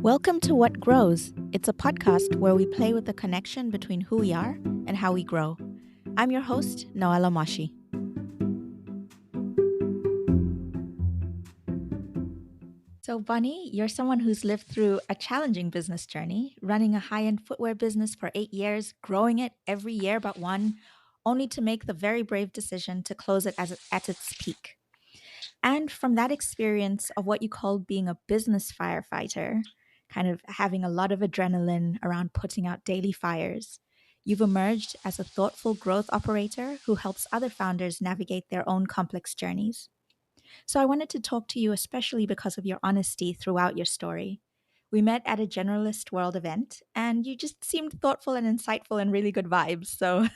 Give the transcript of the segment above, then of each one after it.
Welcome to What Grows. It's a podcast where we play with the connection between who we are and how we grow. I'm your host, Noella Moshi. So, Bunny, you're someone who's lived through a challenging business journey, running a high-end footwear business for 8 years, growing it every year but one, only to make the very brave decision to close it at its peak. And from that experience of what you called being a business firefighter, kind of having a lot of adrenaline around putting out daily fires, you've emerged as a thoughtful growth operator who helps other founders navigate their own complex journeys. So I wanted to talk to you especially because of your honesty throughout your story. We met at a Generalist World event, and you just seemed thoughtful and insightful and really good vibes. So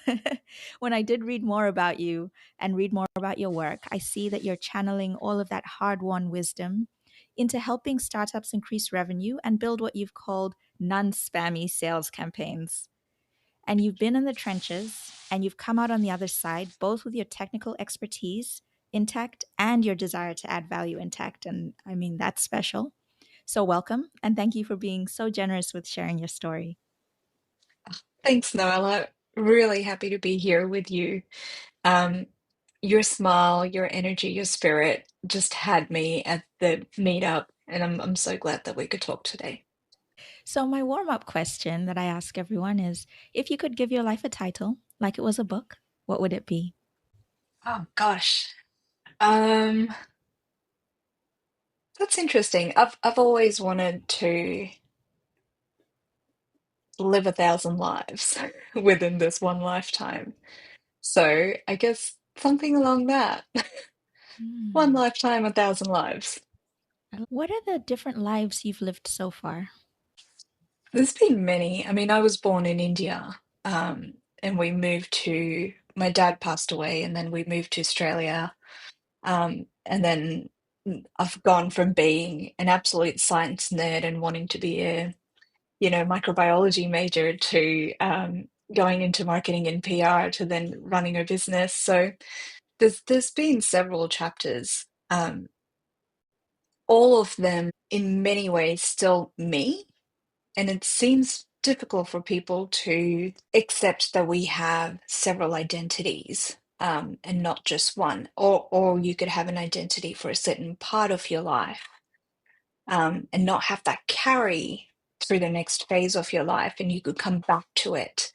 when I did read more about you and read more about your work, I see that you're channeling all of that hard won wisdom into helping startups increase revenue and build what you've called non spammy sales campaigns. And you've been in the trenches and you've come out on the other side, both with your technical expertise intact and your desire to add value intact. And I mean, that's special. So, welcome and thank you for being so generous with sharing your story. Thanks, Noella. Really happy to be here with you. Um, your smile, your energy, your spirit just had me at the meetup, and I'm so glad that we could talk today. So, my warm up question that I ask everyone is if you could give your life a title, like it was a book, what would it be? Oh gosh. Um, that's interesting. I've always wanted to live 1,000 lives within this one lifetime. So I guess something along that. One Hmm. lifetime, 1,000 lives. What are the different lives you've lived so far? There's been many. I mean, I was born in India, and we moved to, my dad passed away, and then we moved to Australia. And then I've gone from being an absolute science nerd and wanting to be a, microbiology major to going into marketing and PR to then running a business. So there's been several chapters, all of them in many ways still me. And it seems difficult for people to accept that we have several identities, and not just one. Or you could have an identity for a certain part of your life, and not have that carry through the next phase of your life. And you could come back to it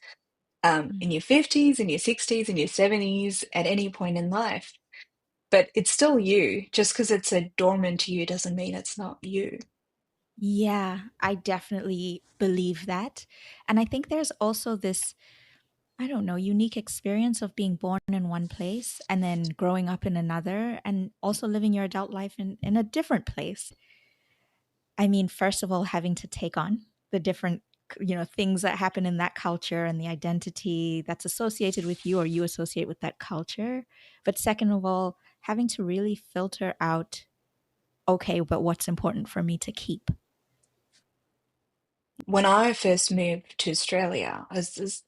in your 50s, in your 60s, in your 70s, at any point in life. But it's still you. Just because it's a dormant to you doesn't mean it's not you. Yeah, I definitely believe that. And I think there's also this, I don't know, unique experience of being born in one place and then growing up in another and also living your adult life in a different place. I mean, first of all, having to take on the different, things that happen in that culture and the identity that's associated with you or you associate with that culture. But second of all, having to really filter out, okay, but what's important for me to keep. When I first moved to Australia, as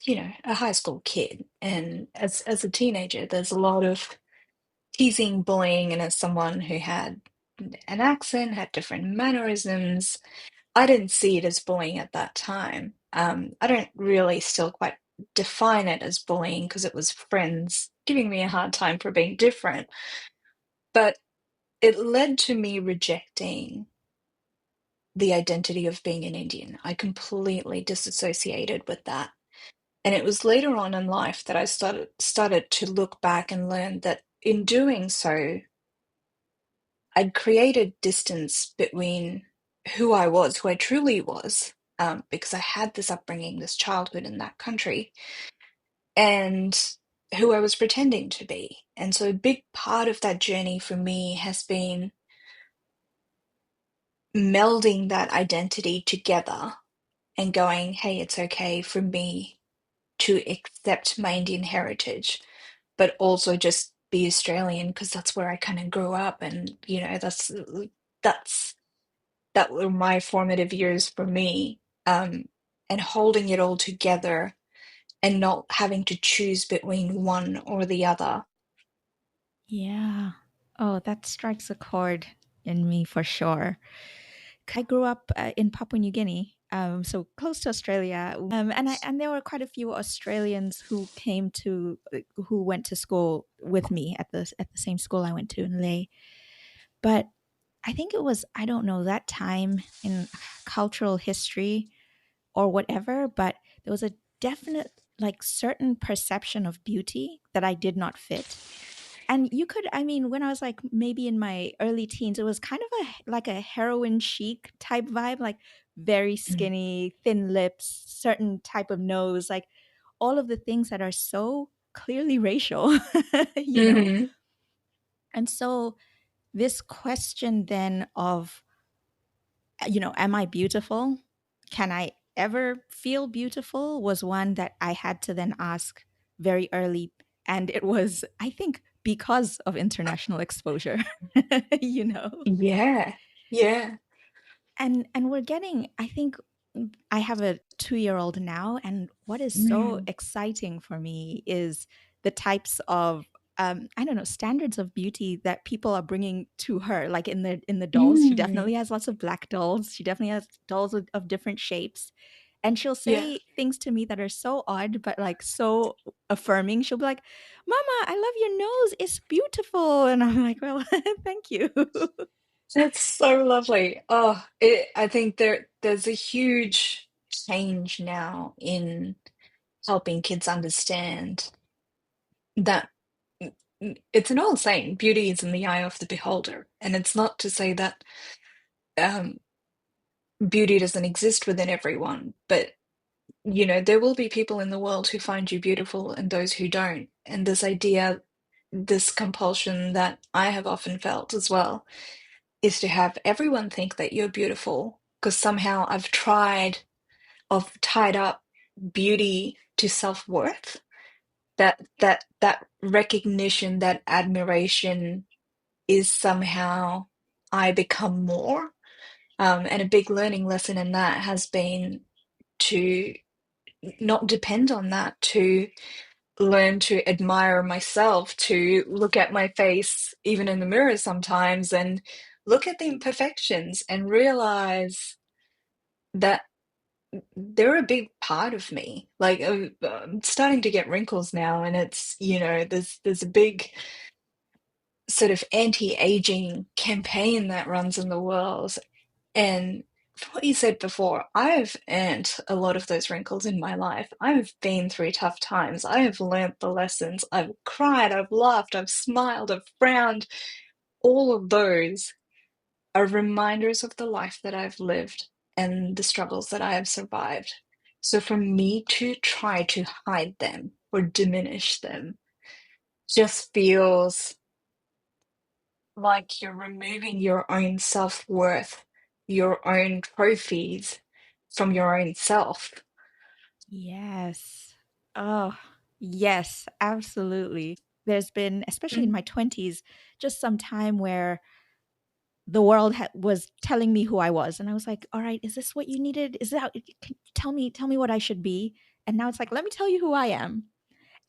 a high school kid, and as a teenager, there's a lot of teasing, bullying, and as someone who had an accent, had different mannerisms, I didn't see it as bullying at that time. I don't really still quite define it as bullying because it was friends giving me a hard time for being different, but it led to me rejecting the identity of being an Indian. I completely disassociated with that. And it was later on in life that I started to look back and learn that in doing so, I'd created distance between who I was, who I truly was, because I had this upbringing, this childhood in that country, and who I was pretending to be. And so a big part of that journey for me has been melding that identity together and going, hey, it's okay for me to accept my Indian heritage, but also just be Australian because that's where I kind of grew up, and that's that were my formative years for me. And holding it all together and not having to choose between one or the other. Yeah. Oh, that strikes a chord in me for sure. I grew up in Papua New Guinea, so close to Australia, and there were quite a few Australians who came to who went to school with me at the same school I went to in Leh. But I think it was, I don't know, that time in cultural history or whatever, but there was a definite, like, certain perception of beauty that I did not fit. And you could, I mean, when I was like maybe in my early teens, it was kind of like a heroin chic type vibe, like very Mm. skinny, thin lips, certain type of nose, like all of the things that are so clearly racial, you know? Hmm. And so this question then of, am I beautiful? Can I ever feel beautiful was one that I had to then ask very early. And it was, I think, because of international exposure, you know? Yeah, yeah. And we're getting, I think, I have a 2-year-old now, and what is so Mm. exciting for me is the types of I don't know, standards of beauty that people are bringing to her. Like in the dolls, she Mm. definitely has lots of black dolls. She definitely has dolls of different shapes, and she'll Yeah. say things to me that are so odd but like so affirming. She'll be like, "Mama, I love your nose. It's beautiful," and I'm like, "Well, thank you." That's so lovely. Oh, I think there's a huge change now in helping kids understand that it's an old saying, beauty is in the eye of the beholder. And it's not to say that um, beauty doesn't exist within everyone, but there will be people in the world who find you beautiful and those who don't. And this idea, this compulsion that I have often felt as well, is to have everyone think that you're beautiful because somehow I've tied up beauty to self-worth. That recognition, that admiration is somehow I become more. And a big learning lesson in that has been to not depend on that, to learn to admire myself, to look at my face, even in the mirror sometimes, and look at the imperfections and realize that they're a big part of me. Like I'm starting to get wrinkles now, and it's there's a big sort of anti-aging campaign that runs in the world. And what you said before, I have earned a lot of those wrinkles in my life. I have been through tough times. I have learnt the lessons. I've cried, I've laughed, I've smiled, I've frowned. All of those are reminders of the life that I've lived and the struggles that I have survived. So for me to try to hide them or diminish them just feels like you're removing your own self-worth, your own trophies from your own self. Yes. Oh, yes, absolutely. There's been, especially in Mm. my 20s, just some time where the world was telling me who I was. And I was like, all right, is this what you needed? Is that, tell me what I should be. And now it's like, let me tell you who I am.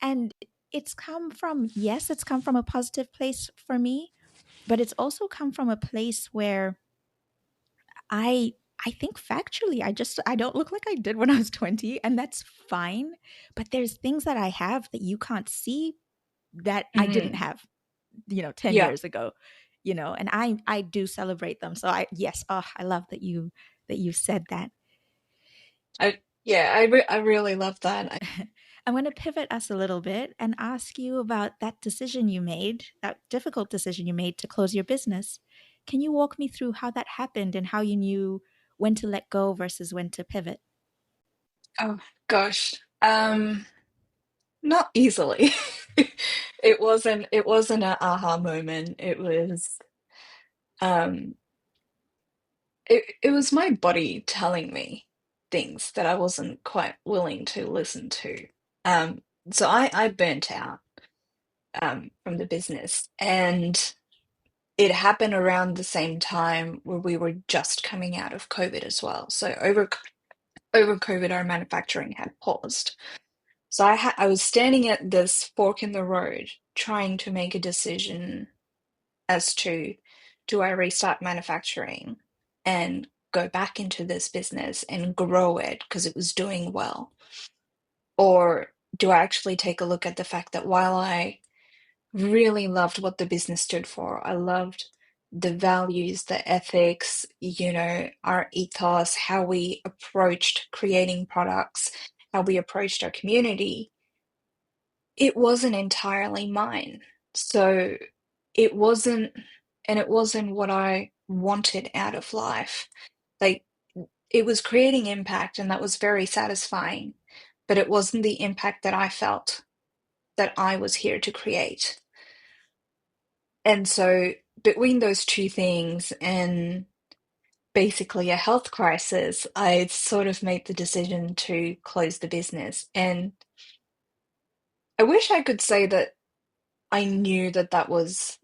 And it's come from, yes, it's come from a positive place for me, but it's also come from a place where I I think factually I don't look like I did when I was 20, and that's fine, but there's things that I have that you can't see that I didn't Mm. have, 10 Yeah. years ago, and I do celebrate them. So I yes, oh, I love that you said that. I really love that. I'm going to pivot us a little bit and ask you about that decision you made, that difficult decision you made to close your business. Can you walk me through how that happened and how you knew when to let go versus when to pivot? Oh gosh. Not easily. It wasn't an aha moment. Um it was my body telling me things that I wasn't quite willing to listen to. Um so I burnt out from the business, and it happened around the same time where we were just coming out of COVID as well. So over COVID, our manufacturing had paused. So I was standing at this fork in the road, trying to make a decision as to do I restart manufacturing and go back into this business and grow it because it was doing well? Or do I actually take a look at the fact that while I really loved what the business stood for, I loved the values, the ethics, our ethos, how we approached creating products, how we approached our community, it wasn't entirely mine. So it wasn't, and it wasn't what I wanted out of life. Like, it was creating impact, and that was very satisfying, but it wasn't the impact that I felt that I was here to create. And so, between those two things and basically a health crisis, I sort of made the decision to close the business. And I wish I could say that I knew that that was,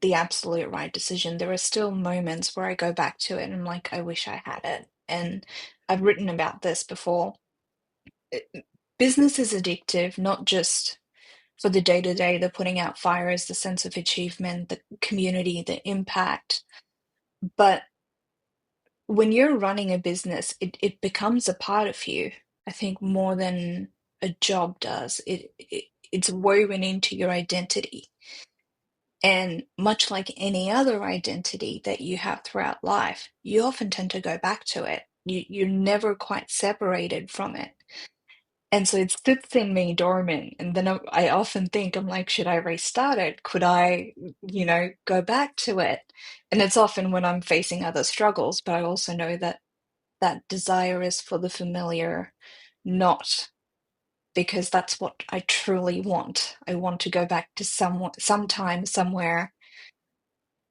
the absolute right decision. There are still moments where I go back to it and I'm like, I wish I had it. And I've written about this before. It- Business is addictive, not just for the day to day, the putting out fires, the sense of achievement, the community, the impact. But when you're running a business, it becomes a part of you, I think, more than a job does. It's woven into your identity. And much like any other identity that you have throughout life, you often tend to go back to it. You're never quite separated from it. And so it sits in me dormant. And then I often think, I'm like, should I restart it? Could I, go back to it? And it's often when I'm facing other struggles, but I also know that that desire is for the familiar, not because that's what I truly want. I want to go back to sometime, somewhere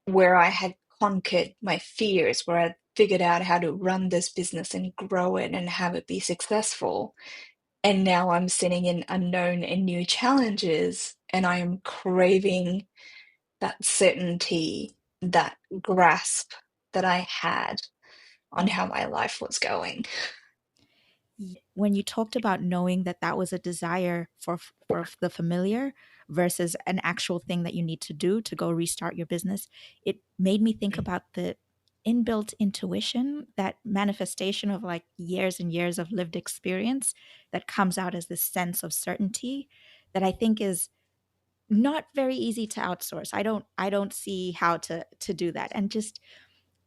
where I had conquered my fears, where I figured out how to run this business and grow it and have it be successful. And now I'm sitting in unknown and new challenges, and I am craving that certainty, that grasp that I had on how my life was going. When you talked about knowing that that was a desire for the familiar versus an actual thing that you need to do to go restart your business, it made me think about the inbuilt intuition, that manifestation of like years and years of lived experience that comes out as this sense of certainty that I think is not very easy to outsource. I don't see how to do that. And just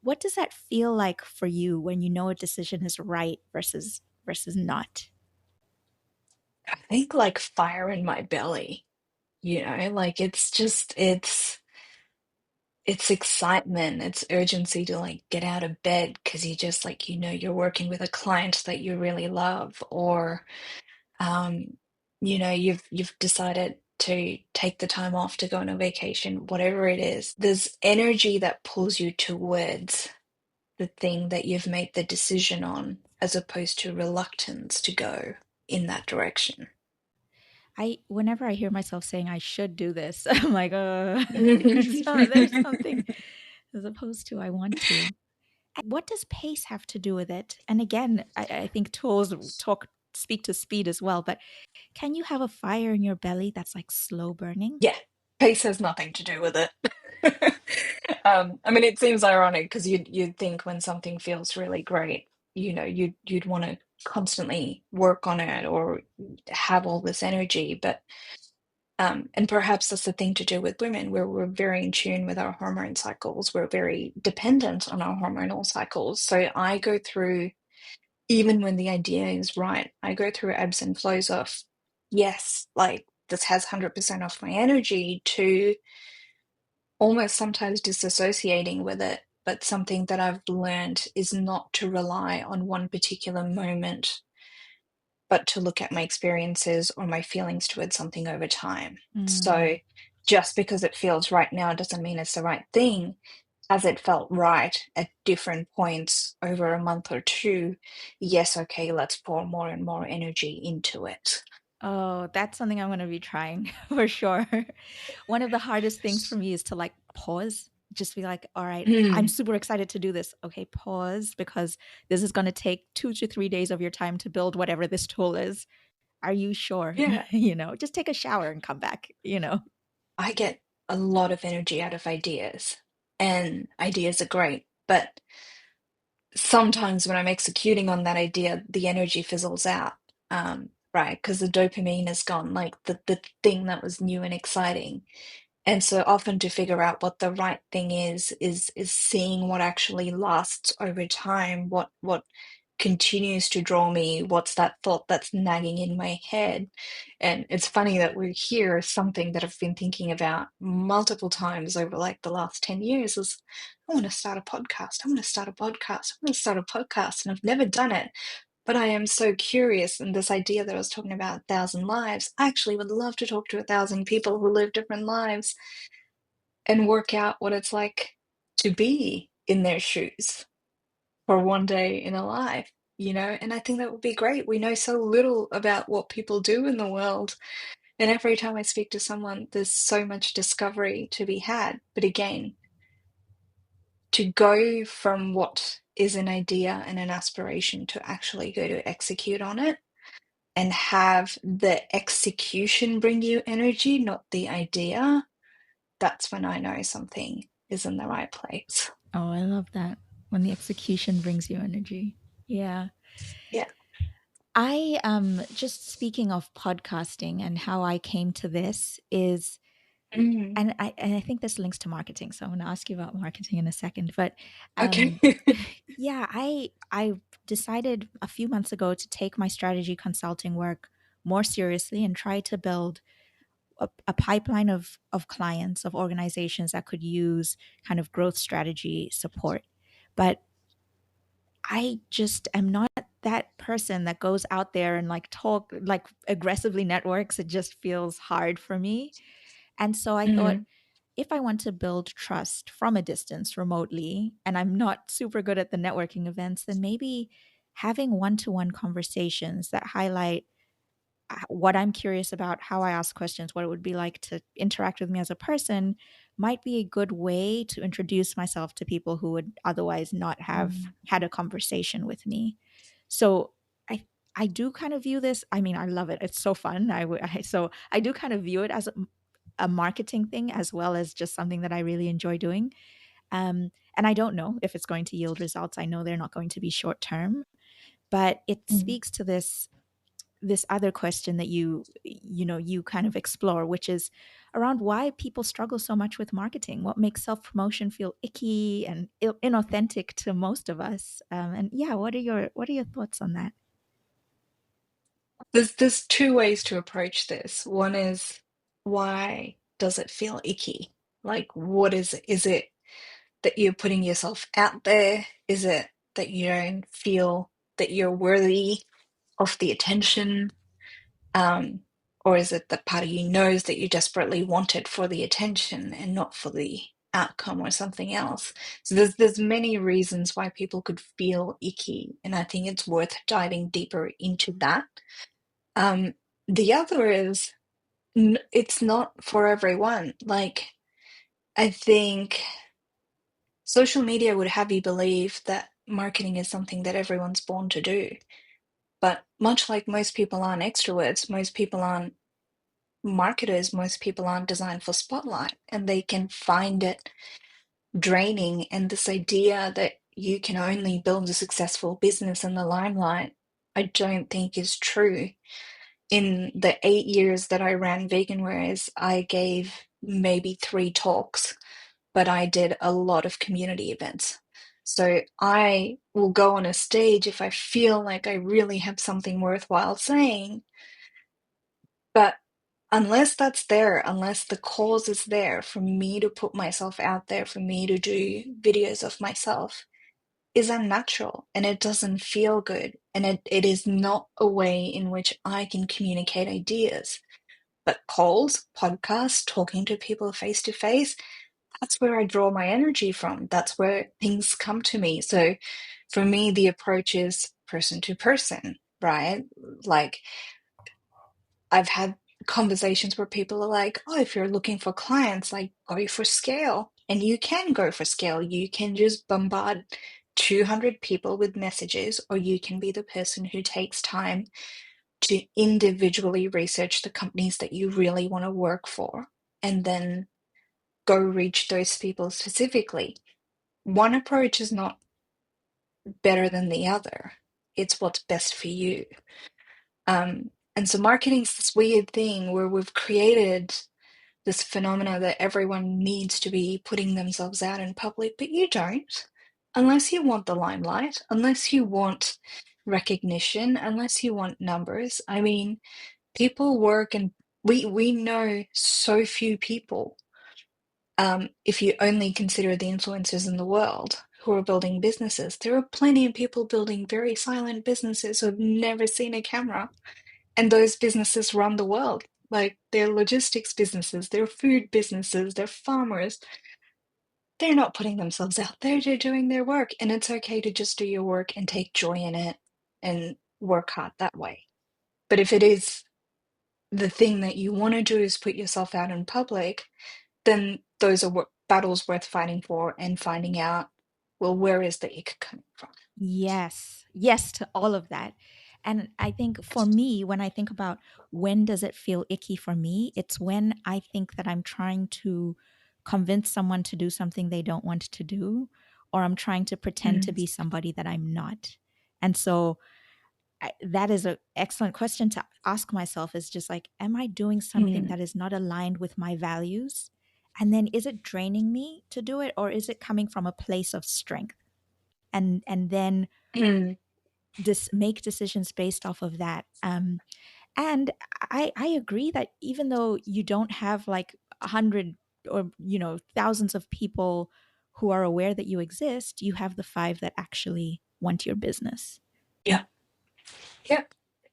what does that feel like for you when you know a decision is right versus not? I think like fire in my belly, like it's excitement, it's urgency to like get out of bed because you just like, you're working with a client that you really love, or um, you've decided to take the time off to go on a vacation, whatever it is. There's energy that pulls you towards the thing that you've made the decision on, as opposed to reluctance to go in that direction. I whenever I hear myself saying I should do this, I'm like, there's something as opposed to I want to. What does pace have to do with it? And again, I think tools speak to speed as well, but can you have a fire in your belly that's like slow burning? Yeah, pace has nothing to do with it. I mean, it seems ironic because you'd think when something feels really great, you'd want to constantly work on it or have all this energy. But and perhaps that's the thing to do with women, where we're very in tune with our hormone cycles. We're very dependent on our hormonal cycles. So I go through, even when the idea is right, I go through ebbs and flows of, yes, like this has 100% of my energy, to almost sometimes disassociating with it. But something that I've learned is not to rely on one particular moment, but to look at my experiences or my feelings towards something over time. So Mm. just because it feels right now doesn't mean it's the right thing. As it felt right at different points over a month or two, yes, okay, let's pour more and more energy into it. Oh, that's something I'm going to be trying for sure. One of the hardest things for me is to like pause, just be like, all right, I'm Mm, super excited to do this. Okay, pause because this is going to take 2 to 3 days of your time to build whatever this tool is. Are you sure? yeah, Just take a shower and come back. I get a lot of energy out of ideas, and ideas are great, but sometimes when I'm executing on that idea, the energy fizzles out, right? Because the dopamine is gone, like the thing that was new and exciting. And so often to figure out what the right thing is seeing what actually lasts over time, what continues to draw me, what's that thought that's nagging in my head. And it's funny that we're here, something that I've been thinking about multiple times over like the last 10 years is I want to start a podcast. I want to start a podcast. I want to start a podcast. And I've never done it. But I am so curious. And this idea that I was talking about, 1,000 lives, I actually would love to talk to 1,000 people who live different lives and work out what it's like to be in their shoes for one day in a life, you know? And I think that would be great. We know so little about what people do in the world. And every time I speak to someone, there's so much discovery to be had. But again, to go from what is an idea and an aspiration to actually go to execute on it and have the execution bring you energy, not the idea, that's when I know something is in the right place. Oh, I love that. When the execution brings you energy. Yeah. Yeah. I just speaking of podcasting and how I came to this is Mm, and I think this links to marketing. So I'm going to ask you about marketing in a second. But okay. um, yeah, I decided a few months ago to take my strategy consulting work more seriously and try to build a pipeline of clients of organizations that could use kind of growth strategy support. But I just am not that person that goes out there and like talk like aggressively networks. It just feels hard for me. And so I thought, Mm, if I want to build trust from a distance remotely, and I'm not super good at the networking events, then maybe having one to one conversations that highlight what I'm curious about, how I ask questions, what it would be like to interact with me as a person might be a good way to introduce myself to people who would otherwise not have mm, had a conversation with me. So I I do kind of view this. I mean, I love it. It's so fun. So I do kind of view it as a marketing thing as well as just something that I really enjoy doing. And I don't know if it's going to yield results. I know they're not going to be short term, but it mm. speaks to this other question that you kind of explore, which is around why people struggle so much with marketing. What makes self promotion feel icky and inauthentic to most of us? And yeah, what are your thoughts on that? There's two ways to approach this. One is why does it feel icky? Like, what is it? Is it that you're putting yourself out there? Is it that you don't feel that you're worthy of the attention? Um, or is it that part of you knows that you desperately want it for the attention and not for the outcome or something else? So there's many reasons why people could feel icky, and I think it's worth diving deeper into that. Um, the other is it's not for everyone. Like, I think social media would have you believe that marketing is something that everyone's born to do. But much like most people aren't extroverts, most people aren't marketers, most people aren't designed for spotlight, and they can find it draining. And this idea that you can only build a successful business in the limelight, I don't think is true. In the 8 years that I ran Veganwares, I gave maybe 3 talks, but I did a lot of community events. So I will go on a stage if I feel like I really have something worthwhile saying, but unless that's there, unless the cause is there for me to put myself out there, for me to do videos of myself, is unnatural and it doesn't feel good. And it is not a way in which I can communicate ideas. But calls, podcasts, talking to people face to face, that's where I draw my energy from. That's where things come to me. So for me, the approach is person to person, right? Like I've had conversations where people are like, oh, if you're looking for clients, like go for scale. And you can go for scale. You can just bombard 200 people with messages, or you can be the person who takes time to individually research the companies that you really want to work for and then go reach those people specifically. One approach is not better than the other. It's what's best for you. And so marketing's this weird thing where we've created this phenomena that everyone needs to be putting themselves out in public, but you don't. Unless you want the limelight, unless you want recognition, unless you want numbers. I mean, people work and we know so few people. If you only consider the influencers in the world who are building businesses, there are plenty of people building very silent businesses who have never seen a camera, and those businesses run the world. Like they're logistics businesses, they're food businesses, they're farmers. They're not putting themselves out there, they're doing their work. And it's okay to just do your work and take joy in it and work hard that way. But if it is the thing that you want to do is put yourself out in public, then those are battles worth fighting for and finding out, well, where is the ick coming from? Yes. Yes to all of that. And I think for me, when I think about when does it feel icky for me, it's when I think that I'm trying to convince someone to do something they don't want to do, or I'm trying to pretend to Mm, be somebody that I'm not. And so that is an excellent question to ask myself, is just like, am I doing something mm, that is not aligned with my values? And then is it draining me to do it, or is it coming from a place of strength? And then mm. make decisions based off of that. And I agree that even though you don't have like 100 or thousands of people who are aware that you exist, you have the five that actually want your business. Yeah, yeah.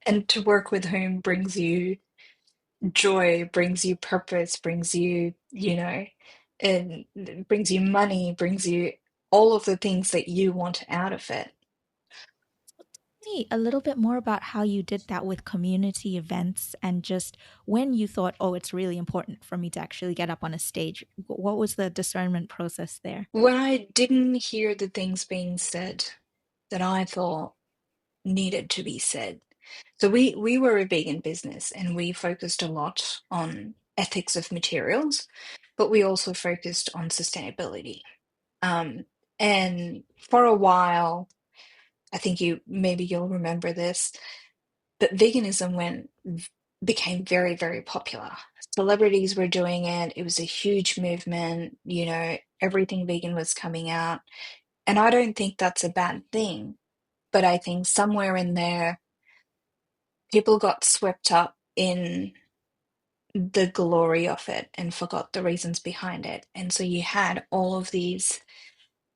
And to work with whom brings you joy, brings you purpose, brings you, and brings you money, brings you all of the things that you want out of it. Me a little bit more about how you did that with community events, and just when you thought, oh, it's really important for me to actually get up on a stage. What was the discernment process there? When I didn't hear the things being said that I thought needed to be said. So we were a vegan business and we focused a lot on ethics of materials, but we also focused on sustainability. Um, and for a while, I think maybe you'll remember this, but veganism became very, very popular. Celebrities were doing it. It was a huge movement. Everything vegan was coming out. And I don't think that's a bad thing, but I think somewhere in there, people got swept up in the glory of it and forgot the reasons behind it. And so you had all of these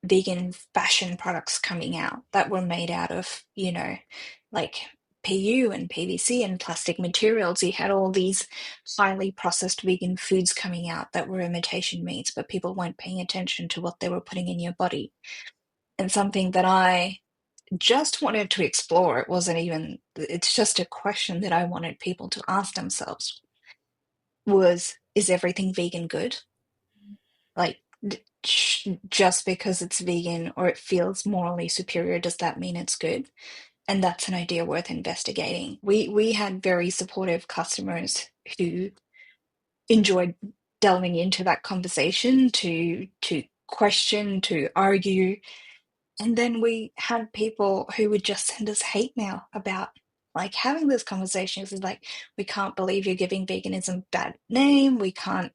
vegan fashion products coming out that were made out of, like PU and PVC and plastic materials. You had all these highly processed vegan foods coming out that were imitation meats, but people weren't paying attention to what they were putting in your body. And something that I just wanted to explore, it's just a question that I wanted people to ask themselves was, is everything vegan good? Like, just because it's vegan or it feels morally superior, does that mean it's good? And that's an idea worth investigating. We had very supportive customers who enjoyed delving into that conversation to question, to argue. And then we had people who would just send us hate mail about like having this conversation. It's like, we can't believe you're giving veganism a bad name. We can't,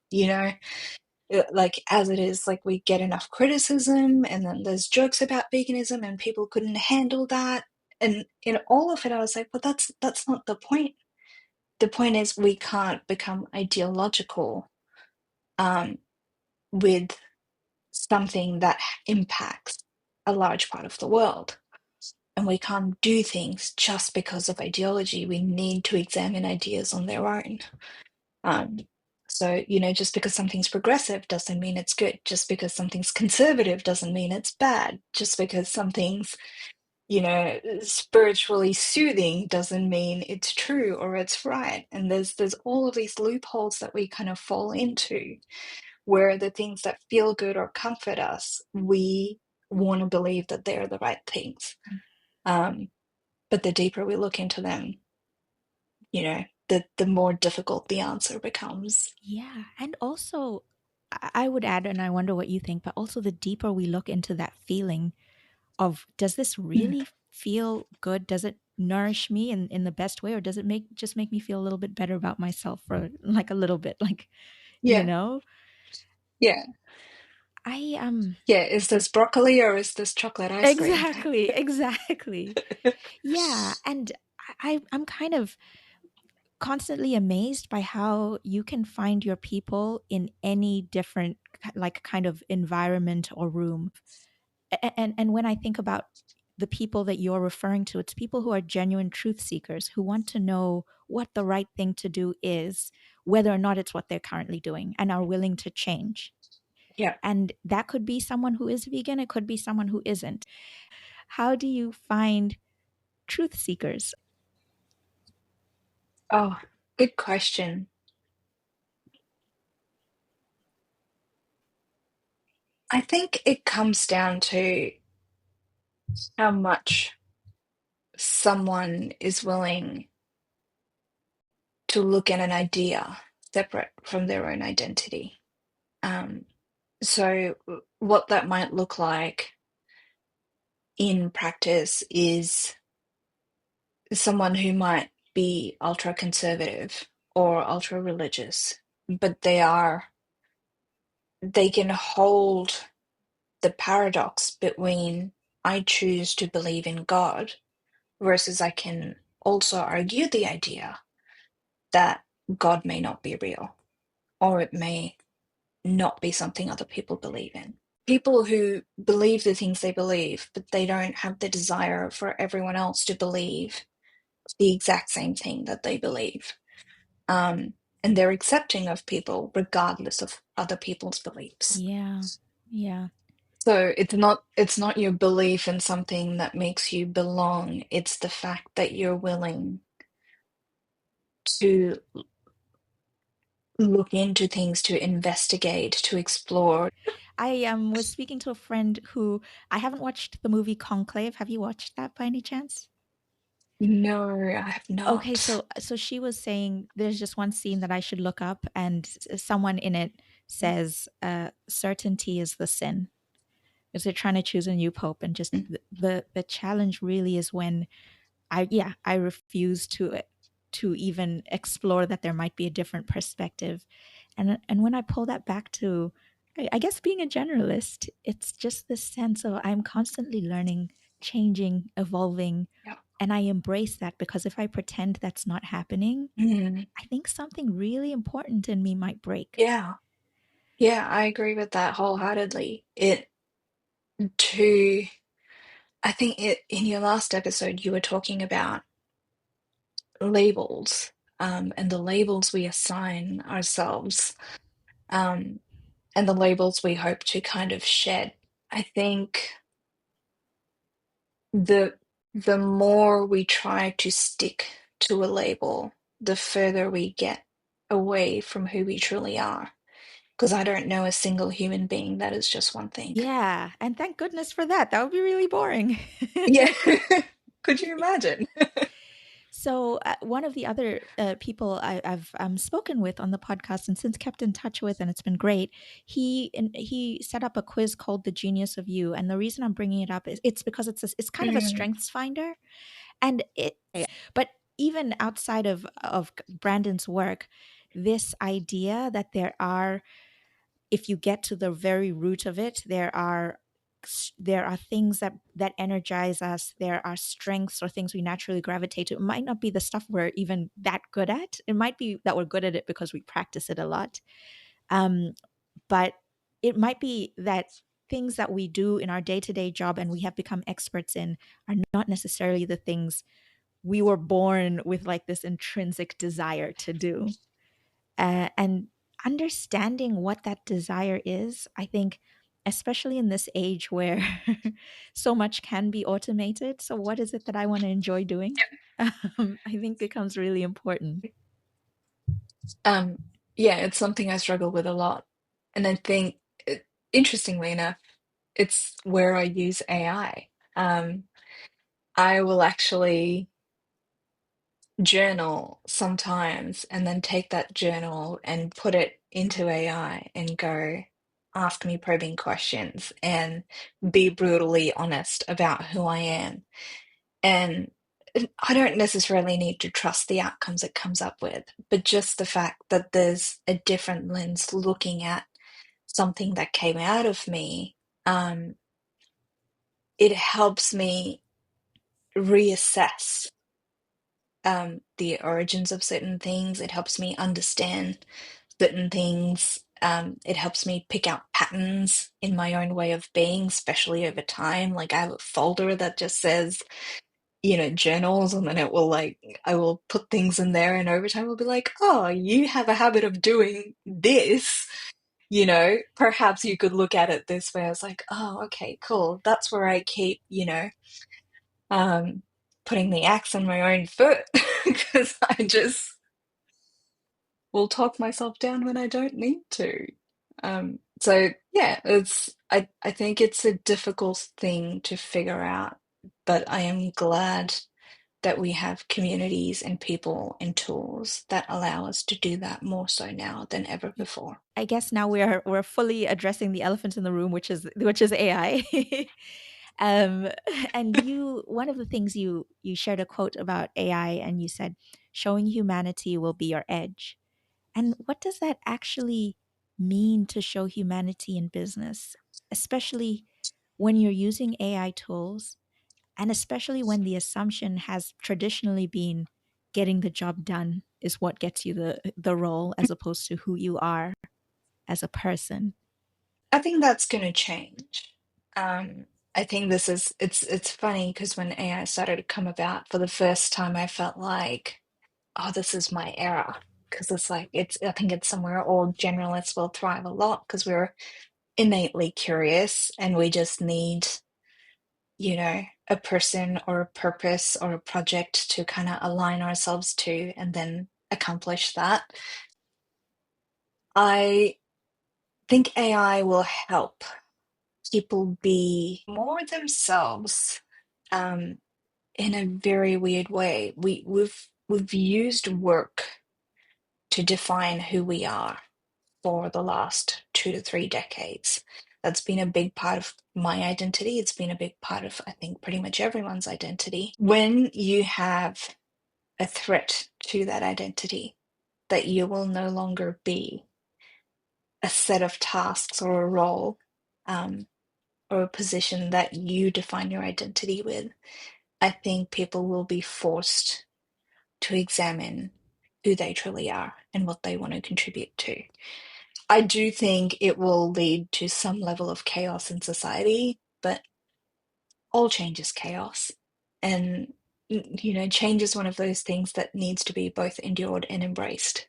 like as it is, like we get enough criticism, and then there's jokes about veganism, and people couldn't handle that. And in all of it, I was like, well, that's not the point. The point is we can't become ideological um, with something that impacts a large part of the world. And we can't do things just because of ideology. We need to examine ideas on their own. Um, so, just because something's progressive doesn't mean it's good. Just because something's conservative doesn't mean it's bad. Just because something's, spiritually soothing doesn't mean it's true or it's right. And there's all of these loopholes that we kind of fall into, where the things that feel good or comfort us, we want to believe that they're the right things. Um, but the deeper we look into them, the more difficult the answer becomes. Yeah. And also, I would add, and I wonder what you think, but also the deeper we look into that feeling of does this Mm. really feel good? Does it nourish me in the best way, or does it make me feel a little bit better about myself for like a little bit, like, you Yeah, know? yeah, I yeah. Is this broccoli or is this chocolate ice cream? exactly, exactly. Yeah, and I'm kind of constantly amazed by how you can find your people in any different like kind of environment or room. And when I think about the people that you're referring to, it's people who are genuine truth seekers who want to know what the right thing to do is, whether or not it's what they're currently doing, and are willing to change. Yeah. And that could be someone who is vegan, it could be someone who isn't. How do you find truth seekers? Oh, good question. I think it comes down to how much someone is willing to look at an idea separate from their own identity. Um, so, what that might look like in practice is someone who might be ultra conservative or ultra religious, but they can hold the paradox between I choose to believe in God versus I can also argue the idea that God may not be real or it may not be something other people believe in. People who believe the things they believe, but they don't have the desire for everyone else to believe the exact same thing that they believe. Um, and they're accepting of people regardless of other people's beliefs. Yeah, yeah. So it's not your belief in something that makes you belong. It's the fact that you're willing to look into things, to investigate, to explore. I was speaking to a friend who I haven't watched the movie Conclave. Have you watched that by any chance? No, I have Okay, not. so she was saying there's just one scene that I should look up, and someone in it says, "Certainty is the sin," because they're trying to choose a new pope, and just the challenge really is when I refuse to even explore that there might be a different perspective, and when I pull that back to, I guess being a generalist, it's just this sense of I'm constantly learning, changing, evolving, Yeah. and I embrace that, because if I pretend that's not happening, Mm, I think something really important in me might break. yeah. Yeah, I agree with that wholeheartedly. It to I think it in your last episode you were talking about labels, and the labels we assign ourselves, um, and the labels we hope to kind of shed. I think the the more we try to stick to a label, the further we get away from who we truly are. Because I don't know a single human being that is just one thing. Yeah, and thank goodness for that. That would be really boring. Yeah. Could you imagine? So, one of the other people I've spoken with on the podcast and since kept in touch with, and it's been great. He set up a quiz called "The Genius of You," and the reason I'm bringing it up is it's because it's kind of a Mm, strengths finder, and it. But even outside of Brandon's work, this idea that there are, if you get to the very root of it, there are things that energize us. There are strengths or things we naturally gravitate to. It might not be the stuff we're even that good at. It might be that we're good at it because we practice it a lot. um, but it might be that things that we do in our day-to-day job and we have become experts in are not necessarily the things we were born with, like this intrinsic desire to do. And understanding what that desire is, I think, especially in this age where so much can be automated. So, what is it that I want to enjoy doing? I think becomes really important. um, yeah, it's something I struggle with a lot. And I think, interestingly enough, it's where I use AI. I will actually journal sometimes and then take that journal and put it into AI and go, ask me probing questions and be brutally honest about who I am. And I don't necessarily need to trust the outcomes it comes up with, but just the fact that there's a different lens looking at something that came out of me, um, it helps me reassess the origins of certain things. It helps me understand certain things. It helps me pick out patterns in my own way of being, especially over time. Like I have a folder that just says, journals, and then it will like, I will put things in there, and over time will be like, oh, you have a habit of doing this. Perhaps you could look at it this way. I was like, oh, okay, cool. That's where I keep, um, putting the axe in my own foot because I just will talk myself down when I don't need to. So yeah, I think it's a difficult thing to figure out, but I am glad that we have communities and people and tools that allow us to do that more so now than ever before. I guess now we're fully addressing the elephant in the room, which is AI. um, and one of the things you shared a quote about AI, and you said, "Showing humanity will be your edge." And what does that actually mean to show humanity in business, especially when you're using AI tools, and especially when the assumption has traditionally been getting the job done is what gets you the role as opposed to who you are as a person. I think that's going to change. I think it's funny because when AI started to come about for the first time, I felt like, oh, this is my era. Because it's like, I think it's somewhere all generalists will thrive a lot because we're innately curious and we just need, a person or a purpose or a project to kind of align ourselves to and then accomplish that. I think AI will help people be more themselves, um, in a very weird way. We've used work to define who we are for the last 2 to 3 decades. That's been a big part of my identity. It's been a big part of, I think, pretty much everyone's identity. When you have a threat to that identity, that you will no longer be a set of tasks or a role, um, or a position that you define your identity with, I think people will be forced to examine who they truly are and what they want to contribute to. I do think it will lead to some level of chaos in society, but all change is chaos. And, change is one of those things that needs to be both endured and embraced.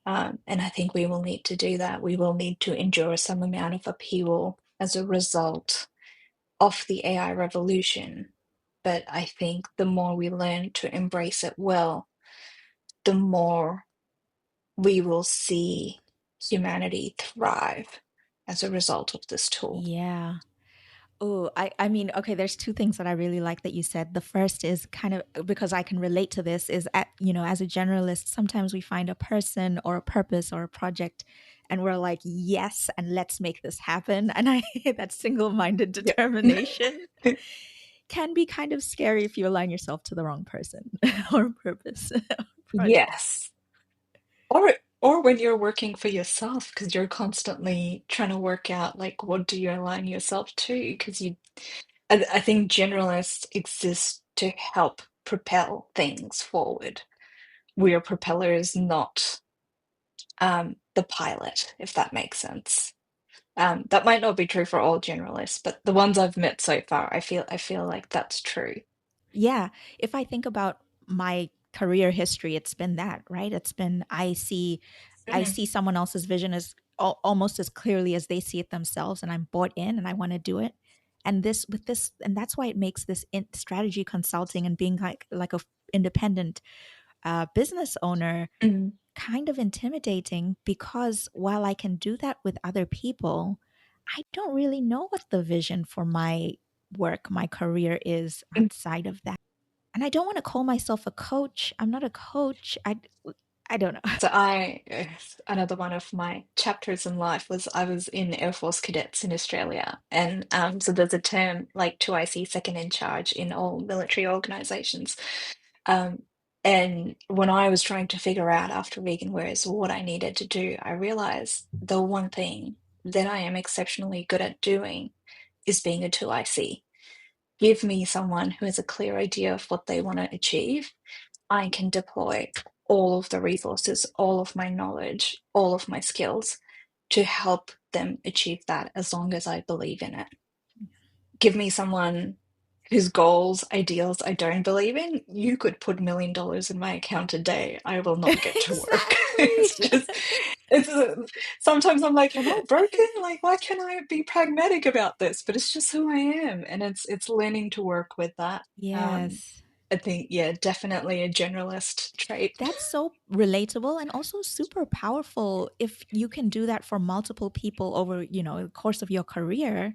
And I think we will need to do that. We will need to endure some amount of upheaval as a result of the AI revolution. But I think the more we learn to embrace it well, the more we will see humanity thrive as a result of this tool. Yeah. Oh, I mean, okay, there's two things that I really like that you said. The first is kind of because I can relate to this is as a generalist, sometimes we find a person or a purpose or a project and we're like, yes, and let's make this happen. And I that single-minded Yeah. determination can be kind of scary if you align yourself to the wrong person or purpose or project. Yes. Or when you're working for yourself, because you're constantly trying to work out like what do you align yourself to? Because I think generalists exist to help propel things forward. We are propellers, not the pilot, if that makes sense. That might not be true for all generalists, but the ones I've met so far, I feel like that's true. Yeah, if I think about my career history, it's been that, right? It's been I Mm. see someone else's vision as almost as clearly as they see it themselves, and I'm bought in and I want to do it. And that's why it makes this strategy consulting and being like a independent business owner Mm. kind of intimidating, because while I can do that with other people, I don't really know what the vision for my work, my career is outside of that. And I don't want to call myself a coach. I'm not a coach. I don't know. So another one of my chapters in life was I was in Air Force cadets in Australia. And so there's a term like 2IC, second in charge, in all military organizations. Um, and when I was trying to figure out after vegan wares what I needed to do, I realized the one thing that I am exceptionally good at doing is being a 2IC. Give me someone who has a clear idea of what they want to achieve. I can deploy all of the resources, all of my knowledge, all of my skills to help them achieve that as long as I believe in it. Give me someone whose goals, ideals I don't believe in, you could put $1 million in my account a day. I will not get to work. Exactly. It's just, it's sometimes I'm like, am I broken? Like, why can't I be pragmatic about this? But it's just who I am, and it's learning to work with that. Yes. I think, yeah, definitely a generalist trait. That's so relatable and also super powerful if you can do that for multiple people over, the course of your career,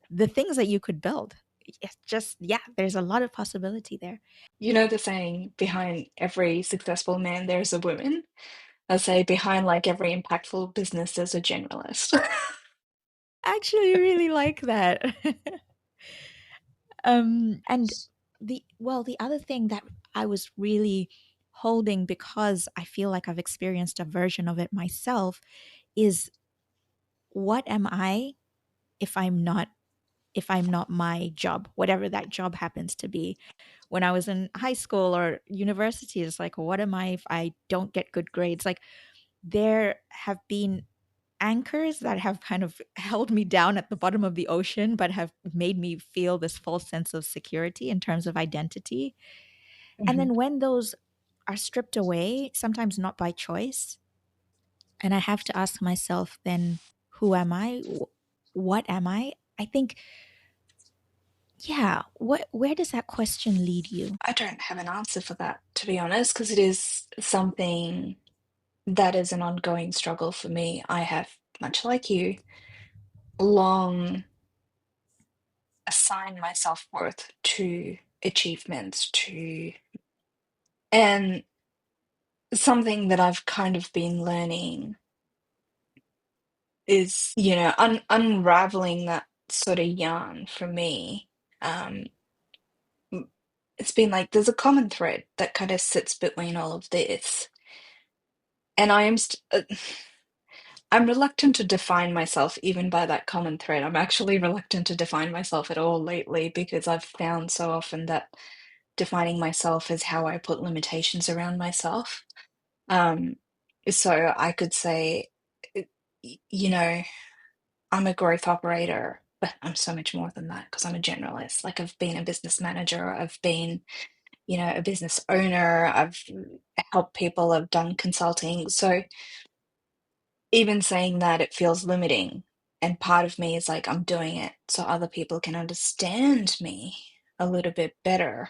the things that you could build. It's just, yeah, there's a lot of possibility there. You know the saying, behind every successful man, there's a woman. I say behind like every impactful business, there's a generalist. I actually really like that. And the other thing that I was really holding, because I feel like I've experienced a version of it myself, is what am I if I'm not my job, whatever that job happens to be. When I was in high school or university, it's like, what am I if I don't get good grades? Like, there have been anchors that have kind of held me down at the bottom of the ocean, but have made me feel this false sense of security in terms of identity. And Mhm. then when those are stripped away, sometimes not by choice, and I have to ask myself, then who am I? What am I? I think, yeah, where does that question lead you? I don't have an answer for that, to be honest, because it is something that is an ongoing struggle for me. I have, much like you, long assigned my self-worth to achievements, and something that I've kind of been learning is, unraveling that sort of yarn for me. Um, it's been like there's a common thread that kind of sits between all of this, and I'm reluctant to define myself even by that common thread. I'm actually reluctant to define myself at all lately because I've found so often that defining myself is how I put limitations around myself. Um, so I could say, uh, you know, I'm a growth operator, but I'm so much more than that because I'm a generalist. Like I've been a business manager, I've been, a business owner, I've helped people, I've done consulting. So even saying that, it feels limiting. And part of me is like, I'm doing it so other people can understand me a little bit better,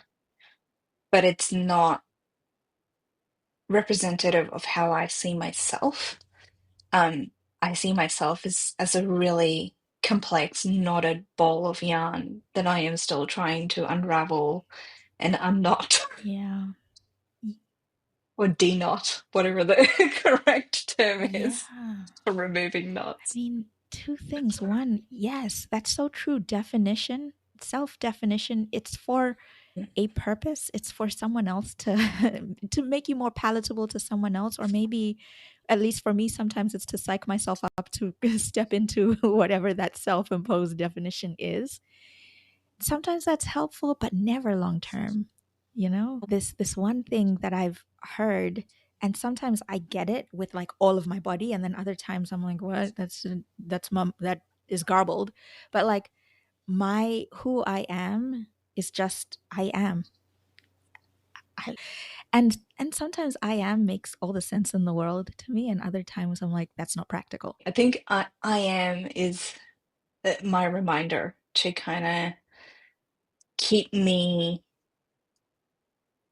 but it's not representative of how I see myself. Um, I see myself as a really complex, knotted ball of yarn that I am still trying to unravel and unknot Yeah. or de-knot, whatever the correct term is Yeah. for removing I knots. mean, two things. One, yes, that's so true. Definition, self definition, it's for a purpose. It's for someone else to to make you more palatable to someone else, or maybe, at least for me, sometimes it's to psych myself up to step into whatever that self-imposed definition is. Sometimes that's helpful, but never long term. This one thing that I've heard, and sometimes I get it with like all of my body, and then other times I'm like, what? That is garbled. But like, my who I am is just I am. And sometimes I am makes all the sense in the world to me, and other times I'm like, that's not practical. I think I am is my reminder to kind of keep me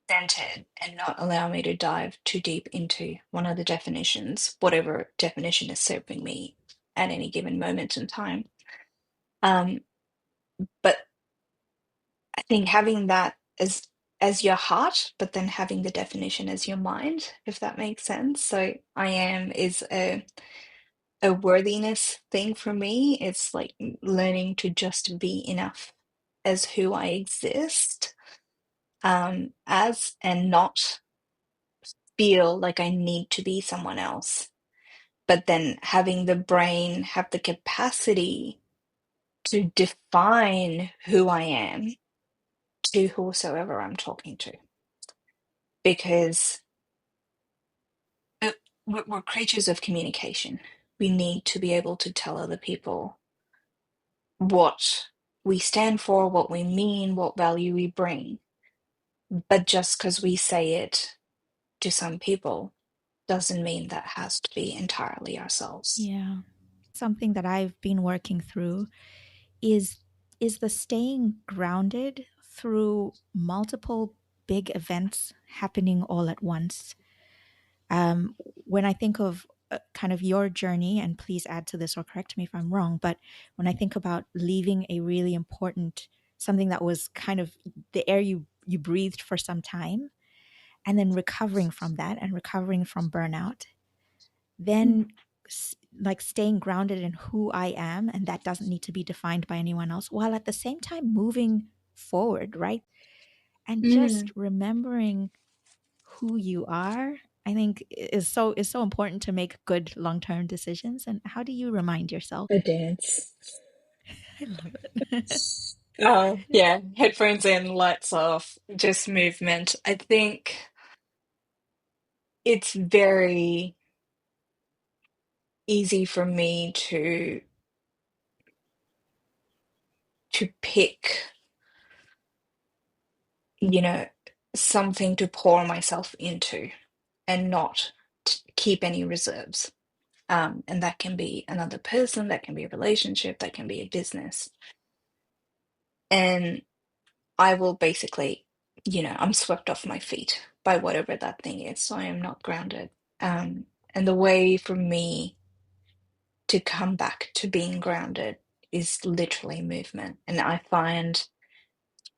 centered and not allow me to dive too deep into one of the definitions, whatever definition is serving me at any given moment in time. Um, but I think having that as as your heart, but then having the definition as your mind, if that makes sense. So I am is a worthiness thing for me. It's like learning to just be enough as who I exist as, and not feel like I need to be someone else. But then having the brain have the capacity to define who I am to whosoever I'm talking to. Because we're creatures of communication. We need to be able to tell other people what we stand for, what we mean, what value we bring. But just because we say it to some people doesn't mean that has to be entirely ourselves. Yeah. Something that I've been working through is is the staying grounded through multiple big events happening all at once. When I think of kind of your journey, and please add to this or correct me if I'm wrong, but when I think about leaving a really important something that was kind of the air you breathed for some time, and then recovering from that and recovering from burnout, then like staying grounded in who I am, and that doesn't need to be defined by anyone else, while at the same time moving forward, right? And Mm, just remembering who you are, I think is so important to make good long-term decisions. And how do you remind yourself? a dance. I love it. Oh, yeah, headphones in, lights off, just movement. I think it's very easy for me to pick, you know, something to pour myself into and not keep any reserves. And that can be another person, that can be a relationship, that can be a business. And I will basically, I'm swept off my feet by whatever that thing is. So I am not grounded. And the way for me to come back to being grounded is literally movement. And I find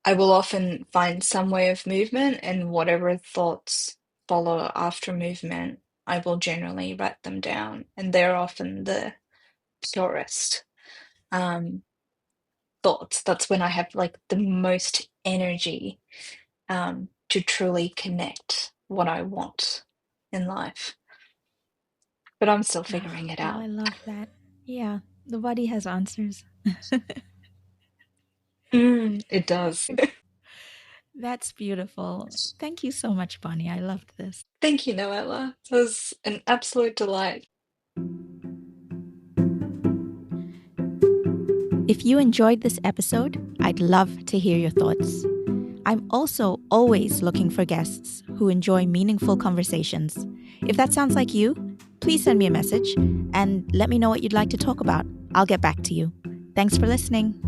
I will often find some way of movement, and whatever thoughts follow after movement, I will generally write them down. And they're often the purest um, thoughts. That's when I have like the most energy to truly connect what I want in life. But I'm still figuring it Oh, out. I love that. Yeah, the body has answers. It does. That's beautiful. Thank you so much, Bonnie. I loved this. Thank you, Noella. It was an absolute delight. If you enjoyed this episode, I'd love to hear your thoughts. I'm also always looking for guests who enjoy meaningful conversations. If that sounds like you, please send me a message and let me know what you'd like to talk about. I'll get back to you. Thanks for listening.